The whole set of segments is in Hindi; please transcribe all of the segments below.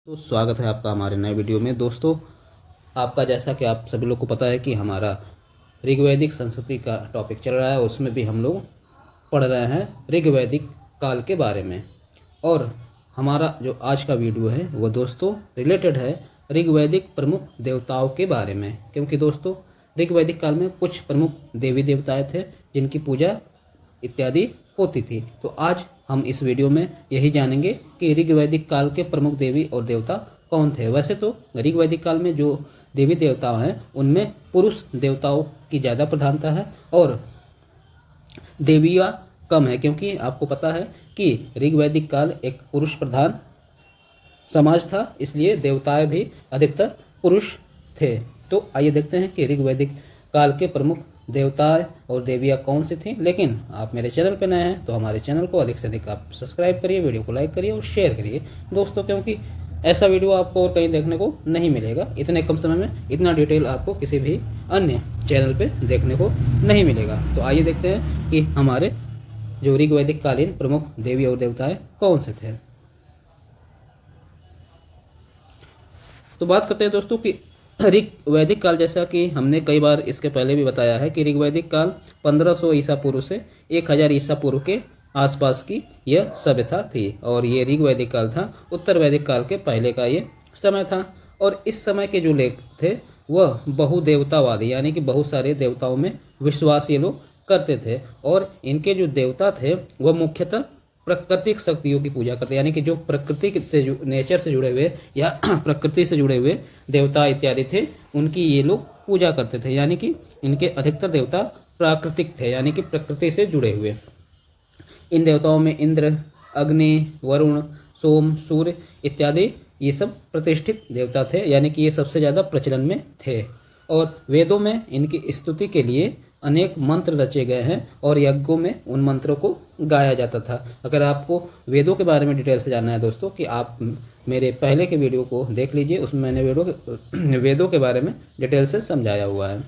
तो स्वागत है आपका हमारे नए वीडियो में। दोस्तों, आपका जैसा कि आप सभी लोग को पता है कि हमारा ऋग्वैदिक संस्कृति का टॉपिक चल रहा है, उसमें भी हम लोग पढ़ रहे हैं ऋग्वैदिक काल के बारे में। और हमारा जो आज का वीडियो है वो दोस्तों रिलेटेड है ऋग्वैदिक प्रमुख देवताओं के बारे में, क्योंकि दोस्तों ऋग्वैदिक काल में कुछ प्रमुख देवी देवताएं थे जिनकी पूजा इत्यादि होती थी। तो आज हम इस वीडियो में यही जानेंगे कि ऋग्वैदिक काल के प्रमुख देवी और देवता कौन थे। वैसे तो ऋग्वैदिक काल में जो देवी देवता हैं उनमें पुरुष देवताओं की ज़्यादा प्रधानता है और देवियाँ कम है, क्योंकि आपको पता है कि ऋग्वैदिक काल एक पुरुष प्रधान समाज था, इसलिए देवताएं भी अधिकतर पुरुष थे। तो आइए देखते हैं कि ऋग्वैदिक काल के प्रमुख देवताएं और देवियाँ कौन सी थीं। लेकिन आप मेरे चैनल पर नए हैं तो हमारे चैनल को अधिक से अधिक आप सब्सक्राइब करिए, वीडियो को लाइक करिए और शेयर करिए दोस्तों, क्योंकि ऐसा वीडियो आपको और कहीं देखने को नहीं मिलेगा। इतने कम समय में इतना डिटेल आपको किसी भी अन्य चैनल पे देखने को नहीं मिलेगा। तो आइए देखते हैं कि हमारे जो ऋग्वैदिक कालीन प्रमुख देवी और देवताएं कौन से थे। तो बात करते हैं दोस्तों कि ऋग्वैदिक काल, जैसा कि हमने कई बार इसके पहले भी बताया है कि ऋग्वैदिक काल 1500 ईसा पूर्व से 1000 ईसा पूर्व के आसपास की यह सभ्यता थी। और ये ऋग्वैदिक काल था, उत्तर वैदिक काल के पहले का ये समय था। और इस समय के जो लेख थे वह बहुदेवतावादी, यानी कि बहुत सारे देवताओं में विश्वास ये लोग करते थे। और इनके जो देवता थे वह मुख्यतः प्राकृतिक शक्तियों की पूजा करते, यानी कि जो प्रकृति से नेचर से जुड़े हुए या प्रकृति से जुड़े हुए देवता इत्यादि थे उनकी ये लोग पूजा करते थे। यानी कि इनके अधिकतर देवता प्राकृतिक थे, यानी कि प्रकृति से जुड़े हुए। इन देवताओं में इंद्र, अग्नि, वरुण, सोम, सूर्य इत्यादि ये सब प्रतिष्ठित देवता थे, यानी कि ये सबसे ज़्यादा प्रचलन में थे। और वेदों में इनकी स्तुति के लिए अनेक मंत्र रचे गए हैं और यज्ञों में उन मंत्रों को गाया जाता था। अगर आपको वेदों के बारे में डिटेल से जानना है दोस्तों, कि आप मेरे पहले के वीडियो को देख लीजिए, उसमें मैंने वेदों के बारे में डिटेल से समझाया हुआ है।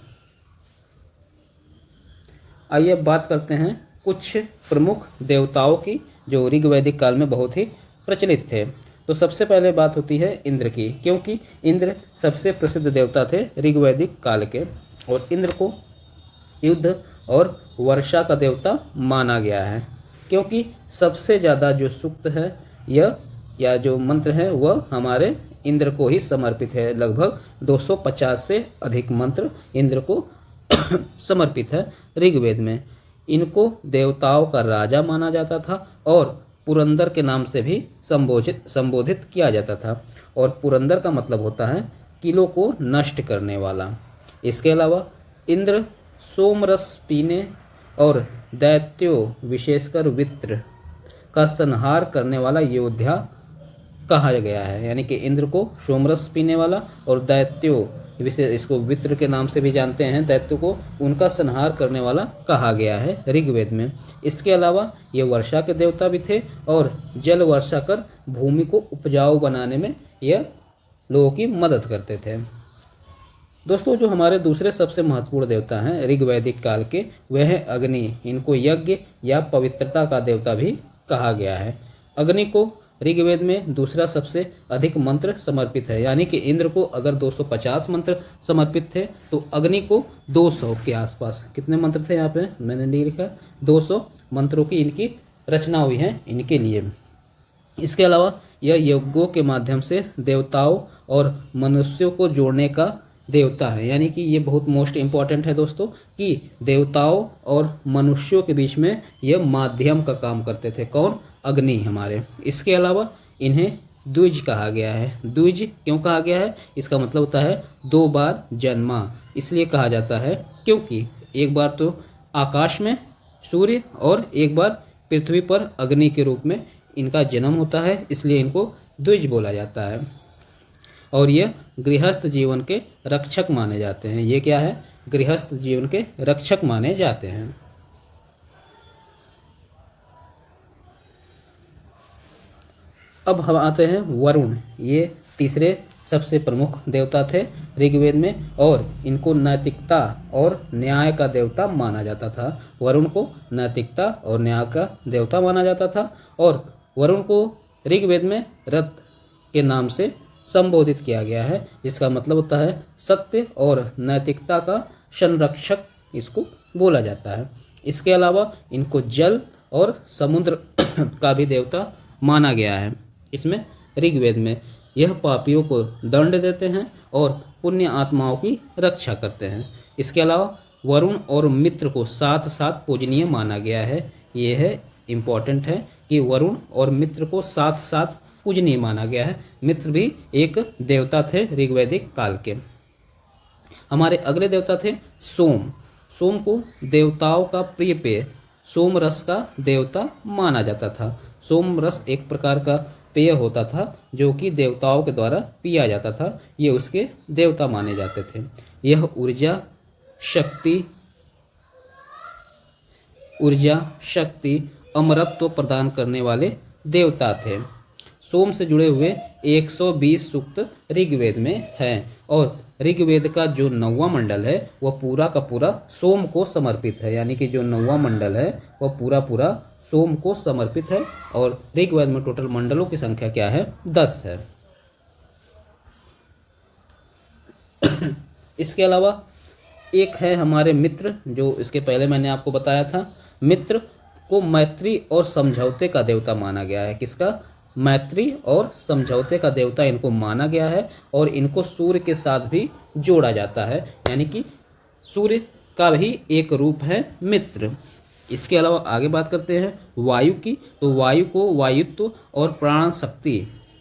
आइए अब बात करते हैं कुछ प्रमुख देवताओं की जो ऋग्वैदिक काल में बहुत ही प्रचलित थे। तो सबसे पहले बात होती है इंद्र की, क्योंकि इंद्र सबसे प्रसिद्ध देवता थे ऋग्वैदिक काल के। और इंद्र को युद्ध और वर्षा का देवता माना गया है, क्योंकि सबसे ज़्यादा जो सूक्त है या जो मंत्र है वह हमारे इंद्र को ही समर्पित है। लगभग 250 से अधिक मंत्र इंद्र को समर्पित है ऋग्वेद में। इनको देवताओं का राजा माना जाता था और पुरंदर के नाम से भी संबोधित किया जाता था। और पुरंदर का मतलब होता है किलों को नष्ट करने वाला। इसके अलावा इंद्र सोमरस पीने और दैत्यों विशेषकर वित्र का संहार करने वाला योद्धा कहा गया है। यानी कि इंद्र को सोमरस पीने वाला और दैत्यों, विशेष इसको वित्र के नाम से भी जानते हैं, दैत्यों को उनका संहार करने वाला कहा गया है ऋग्वेद में। इसके अलावा ये वर्षा के देवता भी थे और जल वर्षा कर भूमि को उपजाऊ बनाने में यह लोगों की मदद करते थे। दोस्तों, जो हमारे दूसरे सबसे महत्वपूर्ण देवता हैं ऋग्वैदिक काल के, वह है अग्नि। इनको यज्ञ या पवित्रता का देवता भी कहा गया है। अग्नि को ऋग्वेद में दूसरा सबसे अधिक मंत्र समर्पित है, यानी कि इंद्र को अगर 250 मंत्र समर्पित थे तो अग्नि को 200 के आसपास। कितने मंत्र थे यहाँ पे मैंने नहीं लिखा, 200 मंत्रों की इनकी रचना हुई है इनके लिए। इसके अलावा यह यज्ञों के माध्यम से देवताओं और मनुष्यों को जोड़ने का देवता है। यानी कि ये बहुत मोस्ट इम्पॉर्टेंट है दोस्तों, कि देवताओं और मनुष्यों के बीच में यह माध्यम का काम करते थे। कौन? अग्नि हमारे। इसके अलावा इन्हें द्विज कहा गया है। द्विज क्यों कहा गया है? इसका मतलब होता है 2 बार जन्मा। इसलिए कहा जाता है क्योंकि एक बार तो आकाश में सूर्य और एक बार पृथ्वी पर अग्नि के रूप में इनका जन्म होता है, इसलिए इनको द्विज बोला जाता है। और ये गृहस्थ जीवन के रक्षक माने जाते हैं। ये क्या है? गृहस्थ जीवन के रक्षक माने जाते हैं। अब हम आते हैं वरुण। ये तीसरे सबसे प्रमुख देवता थे ऋग्वेद में और इनको नैतिकता और न्याय का देवता माना जाता था। वरुण को नैतिकता और न्याय का देवता माना जाता था और वरुण को ऋग्वेद में रथ के नाम से संबोधित किया गया है, जिसका मतलब होता है सत्य और नैतिकता का संरक्षक इसको बोला जाता है। इसके अलावा इनको जल और समुद्र का भी देवता माना गया है। इसमें ऋग्वेद में यह पापियों को दंड देते हैं और पुण्य आत्माओं की रक्षा करते हैं। इसके अलावा वरुण और मित्र को साथ साथ पूजनीय माना गया है। यह है इम्पॉर्टेंट है कि वरुण और मित्र को साथ साथ पूजनीय माना गया है। मित्र भी एक देवता थे ऋग्वैदिक काल के। हमारे अगले देवता थे सोम। सोम को देवताओं का प्रिय पेय सोम रस का देवता माना जाता था। सोम रस एक प्रकार का पेय होता था जो कि देवताओं के द्वारा पिया जाता था। ये उसके देवता माने जाते थे। यह ऊर्जा शक्ति अमरत्व प्रदान करने वाले देवता थे। सोम से जुड़े हुए 120 सूक्त ऋग्वेद में हैं और ऋग्वेद का जो 9वां मंडल है वह पूरा का पूरा सोम को समर्पित है। यानी कि जो 9वां मंडल है वह पूरा सोम को समर्पित है। और ऋग्वेद में टोटल मंडलों की संख्या क्या है? 10 है। इसके अलावा एक है हमारे मित्र, जो इसके पहले मैंने आपको बताया था। मित्र को मैत्री और समझौते का देवता माना गया है। किसका? मैत्री और समझौते का देवता इनको माना गया है और इनको सूर्य के साथ भी जोड़ा जाता है। यानी कि सूर्य का भी एक रूप है मित्र। इसके अलावा आगे बात करते हैं वायु की। तो वायु को वायुत्व और प्राण शक्ति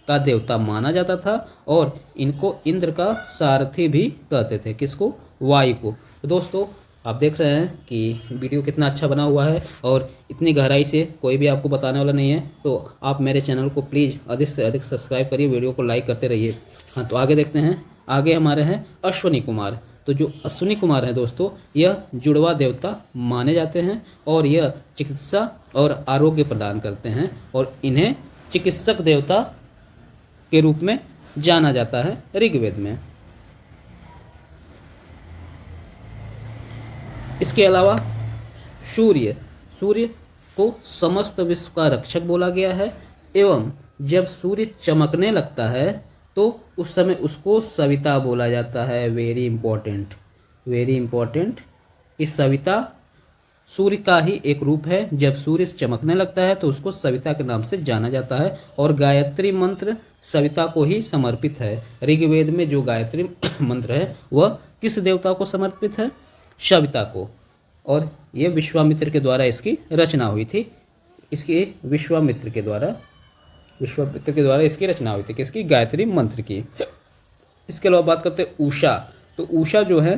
का देवता माना जाता था और इनको इंद्र का सारथी भी कहते थे। किसको? वायु को। तो दोस्तों आप देख रहे हैं कि वीडियो कितना अच्छा बना हुआ है और इतनी गहराई से कोई भी आपको बताने वाला नहीं है। तो आप मेरे चैनल को प्लीज़ अधिक से अधिक सब्सक्राइब करिए, वीडियो को लाइक करते रहिए। हाँ, तो आगे देखते हैं। आगे हमारे हैं अश्विनी कुमार। तो जो अश्विनी कुमार हैं दोस्तों, यह जुड़वा देवता माने जाते हैं और यह चिकित्सा और आरोग्य प्रदान करते हैं और इन्हें चिकित्सक देवता के रूप में जाना जाता है ऋग्वेद में। इसके अलावा सूर्य को समस्त विश्व का रक्षक बोला गया है एवं जब सूर्य चमकने लगता है तो उस समय उसको सविता बोला जाता है। Very important. इस सविता सूर्य का ही एक रूप है। जब सूर्य चमकने लगता है तो उसको सविता के नाम से जाना जाता है और गायत्री मंत्र सविता को ही समर्पित है। ऋग्वेद में जो गायत्री मंत्र है वह किस देवता को समर्पित है? सविता को। और ये विश्वामित्र के द्वारा इसकी रचना हुई थी। विश्वामित्र के द्वारा इसकी रचना हुई थी। किसकी? गायत्री मंत्र की। इसके अलावा बात करते हैं उषा। तो उषा जो है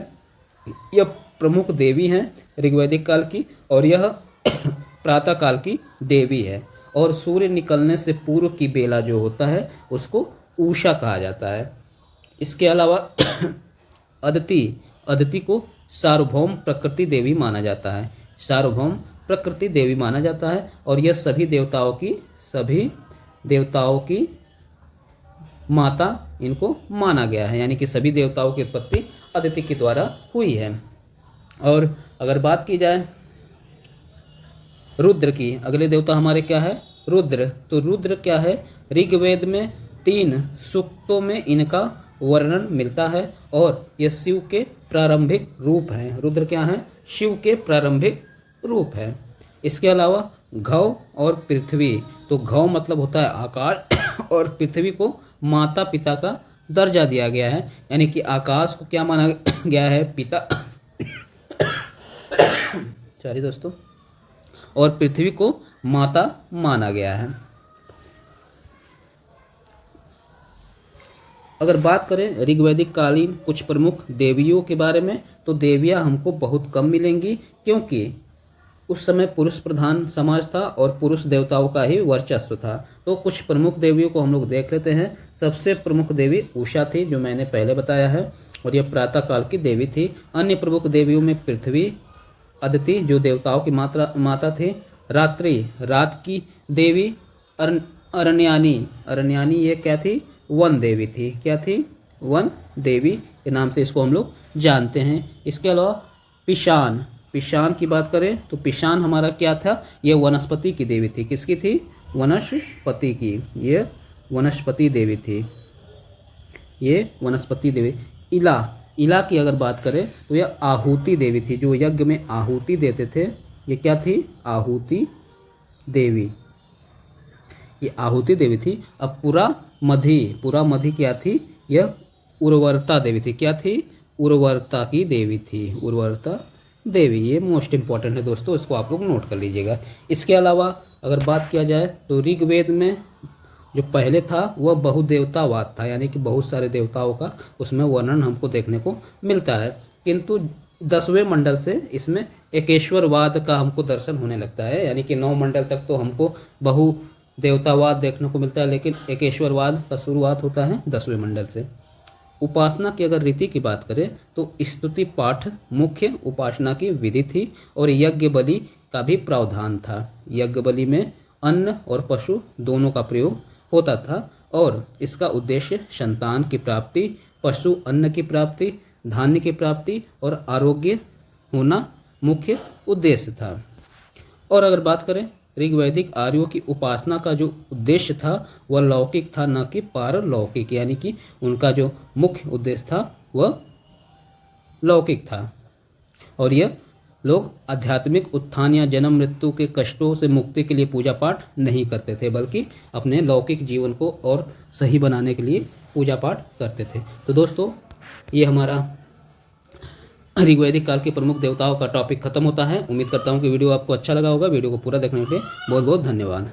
यह प्रमुख देवी हैं ऋग्वैदिक काल की और यह प्रातः काल की देवी है और सूर्य निकलने से पूर्व की बेला जो होता है उसको उषा कहा जाता है। इसके अलावा अदिति को सार्वभौम प्रकृति देवी माना जाता है। सार्वभौम प्रकृति देवी माना जाता है और यह सभी देवताओं की माता इनको माना गया है। यानी कि सभी देवताओं की उत्पत्ति अदिति के द्वारा हुई है। और अगर बात की जाए रुद्र की, अगले देवता हमारे क्या है? रुद्र। तो रुद्र क्या है? ऋग्वेद में 3 सूक्तों में इनका वर्णन मिलता है और यह शिव के प्रारंभिक रूप हैं। रुद्र क्या है? शिव के प्रारंभिक रूप है। इसके अलावा घव और पृथ्वी। तो घव मतलब होता है आकाश और पृथ्वी को माता पिता का दर्जा दिया गया है। यानी कि आकाश को क्या माना गया है? पिता सॉरी दोस्तों, और पृथ्वी को माता माना गया है। अगर बात करें ऋग्वैदिक कालीन कुछ प्रमुख देवियों के बारे में, तो देवियां हमको बहुत कम मिलेंगी क्योंकि उस समय पुरुष प्रधान समाज था और पुरुष देवताओं का ही वर्चस्व था। तो कुछ प्रमुख देवियों को हम लोग देख लेते हैं। सबसे प्रमुख देवी उषा थी, जो मैंने पहले बताया है, और यह प्रातः काल की देवी थी। अन्य प्रमुख देवियों में पृथ्वी, अदिति जो देवताओं की माता थी, रात की देवी, अरण्यानी ये क्या थी? वन देवी थी। क्या थी? वन देवी के नाम से इसको हम लोग जानते हैं। इसके अलावा पिशान की बात करें तो पिशान हमारा क्या था? ये वनस्पति की देवी थी। किसकी थी? वनस्पति की। ये वनस्पति देवी थी। ये वनस्पति देवी। इला, इला की अगर बात करें तो यह आहुति देवी थी, जो यज्ञ में आहुति देते थे, ये क्या थी? आहुति देवी, ये आहुति देवी थी। अब पुरामधी, पुरामधी क्या थी? यह उर्वरता देवी थी। क्या थी? उर्वरता की देवी थी, उर्वरता देवी। ये मोस्ट इंपॉर्टेंट है दोस्तों, इसको आप लोग नोट कर लीजिएगा। इसके अलावा अगर बात किया जाए तो ऋग्वेद में जो पहले था वह बहुदेवतावाद था, यानी कि बहुत सारे देवताओं का उसमें वर्णन हमको देखने को मिलता है। किंतु 10वें मंडल से इसमें एकेश्वरवाद का हमको दर्शन होने लगता है, यानी कि 9 मंडल तक तो हमको बहु देवतावाद देखने को मिलता है, लेकिन एकेश्वरवाद का शुरुआत होता है 10वें मंडल से। उपासना की अगर रीति की बात करें तो स्तुति पाठ मुख्य उपासना की विधि थी, और यज्ञ बलि का भी प्रावधान था। यज्ञ बलि में अन्न और पशु दोनों का प्रयोग होता था, और इसका उद्देश्य संतान की प्राप्ति, पशु अन्न की प्राप्ति, धान्य की प्राप्ति और आरोग्य होना मुख्य उद्देश्य था। और अगर बात करें ऋग्वैदिक आर्यों की उपासना का जो उद्देश्य था वह लौकिक था, न कि पारलौकिक, यानी कि उनका जो मुख्य उद्देश्य था वह लौकिक था। और यह लोग आध्यात्मिक उत्थान या जन्म मृत्यु के कष्टों से मुक्ति के लिए पूजा पाठ नहीं करते थे, बल्कि अपने लौकिक जीवन को और सही बनाने के लिए पूजा पाठ करते थे। तो दोस्तों, ये हमारा ऋग्वैदिक काल के प्रमुख देवताओं का टॉपिक खत्म होता है। उम्मीद करता हूँ कि वीडियो आपको अच्छा लगा होगा। वीडियो को पूरा देखने के लिए बहुत बहुत धन्यवाद।